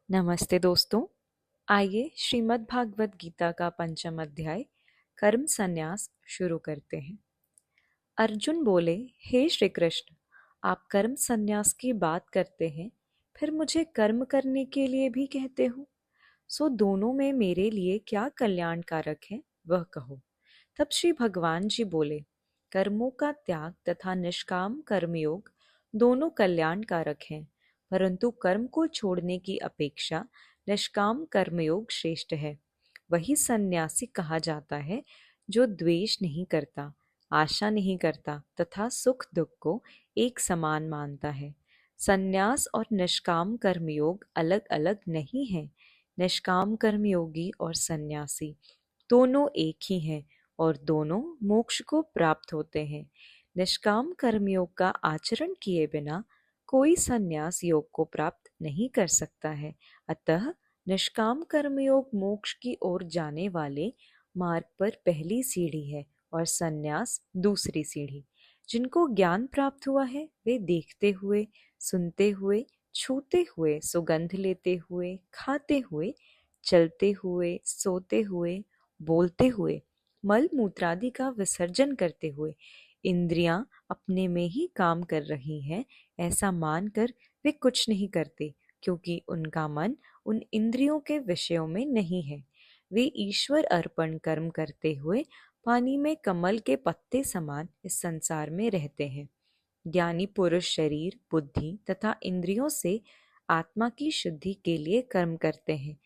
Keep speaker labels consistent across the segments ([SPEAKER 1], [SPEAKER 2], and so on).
[SPEAKER 1] नमस्ते दोस्तों। आइए श्रीमद् भागवत गीता का पंचम अध्याय कर्म संन्यास शुरू करते हैं। अर्जुन बोले, हे श्री कृष्ण, आप कर्म संन्यास की बात करते हैं, फिर मुझे कर्म करने के लिए भी कहते हो। सो दोनों में मेरे लिए क्या कल्याणकारक है वह कहो। तब श्री भगवान जी बोले, कर्मों का त्याग तथा निष्काम कर्मयोग दोनों कल्याणकारक हैं, परंतु कर्म को छोड़ने की अपेक्षा निष्काम कर्मयोग श्रेष्ठ है। वही सन्यासी कहा जाता है जो द्वेष नहीं करता, आशा नहीं करता तथा सुख दुख को एक समान मानता है। सन्यास और निष्काम कर्मयोग अलग अलग नहीं है। निष्काम कर्मयोगी और सन्यासी दोनों एक ही हैं और दोनों मोक्ष को प्राप्त होते हैं। निष्काम कर्मयोग का आचरण किए बिना कोई सन्यास योग को प्राप्त नहीं कर सकता है। अतः निष्काम कर्मयोग मोक्ष की ओर जाने वाले मार्ग पर पहली सीढ़ी है और सन्यास दूसरी सीढ़ी। जिनको ज्ञान प्राप्त हुआ है वे देखते हुए, सुनते हुए, छूते हुए, सुगंध लेते हुए, खाते हुए, चलते हुए, सोते हुए, बोलते हुए, मल मूत्रादि का विसर्जन करते हुए इंद्रियां अपने में ही काम कर रही हैं, ऐसा मानकर वे कुछ नहीं करते, क्योंकि उनका मन उन इंद्रियों के विषयों में नहीं है। वे ईश्वर अर्पण कर्म करते हुए पानी में कमल के पत्ते समान इस संसार में रहते हैं। ज्ञानी पुरुष शरीर, बुद्धि तथा इंद्रियों से आत्मा की शुद्धि के लिए कर्म करते हैं।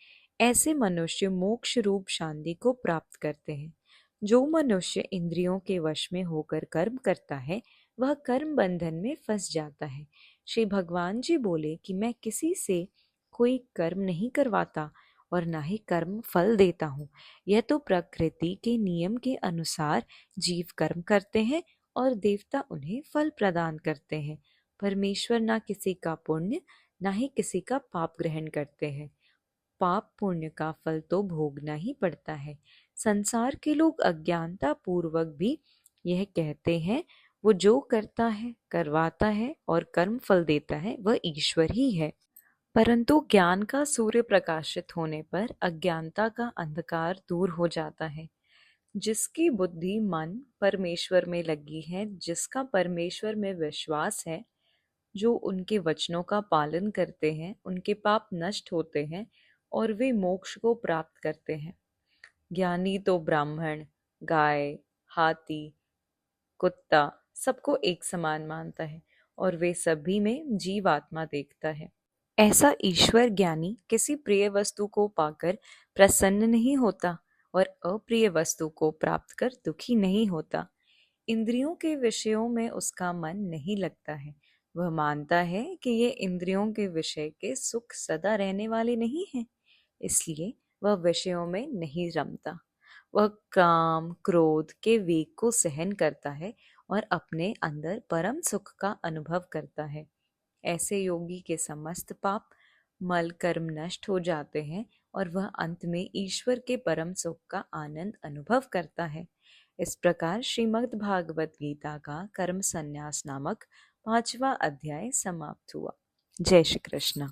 [SPEAKER 1] ऐसे मनुष्य मोक्ष रूप शांति को प्राप्त करते हैं। जो मनुष्य इंद्रियों के वश में होकर कर्म करता है वह कर्म बंधन में फंस जाता है। श्री भगवान जी बोले कि मैं किसी से कोई कर्म नहीं करवाता और ना ही कर्म फल देता हूँ। यह तो प्रकृति के नियम के अनुसार जीव कर्म करते हैं और देवता उन्हें फल प्रदान करते हैं। परमेश्वर ना किसी का पुण्य ना ही किसी का पाप ग्रहण करते हैं। पाप पुण्य का फल तो भोगना ही पड़ता है। संसार के लोग अज्ञानता पूर्वक भी यह कहते हैं, वो जो करता है, करवाता है और कर्म फल देता है वह ईश्वर ही है। परंतु ज्ञान का सूर्य प्रकाशित होने पर अज्ञानता का अंधकार दूर हो जाता है। जिसकी बुद्धि मन परमेश्वर में लगी है, जिसका परमेश्वर में विश्वास है, जो उनके वचनों का पालन करते हैं, उनके पाप नष्ट होते हैं और वे मोक्ष को प्राप्त करते हैं। ज्ञानी तो ब्राह्मण, गाय, हाथी, कुत्ता सबको एक समान मानता है और वे सभी में जीवात्मा देखता है। ऐसा ईश्वर ज्ञानी किसी प्रिय वस्तु को पाकर प्रसन्न नहीं होता और अप्रिय वस्तु को प्राप्त कर दुखी नहीं होता। इंद्रियों के विषयों में उसका मन नहीं लगता है। वह मानता है कि ये इंद्रियों के विषय के सुख सदा रहने वाले नहीं हैं, इसलिए वह विषयों में नहीं रमता। वह काम क्रोध के वेग को सहन करता है और अपने अंदर परम सुख का अनुभव करता है। ऐसे योगी के समस्त पाप मल कर्म नष्ट हो जाते हैं और वह अंत में ईश्वर के परम सुख का आनंद अनुभव करता है। इस प्रकार श्रीमद् भागवत गीता का कर्म संन्यास नामक 5वां अध्याय समाप्त हुआ। जय श्री कृष्ण।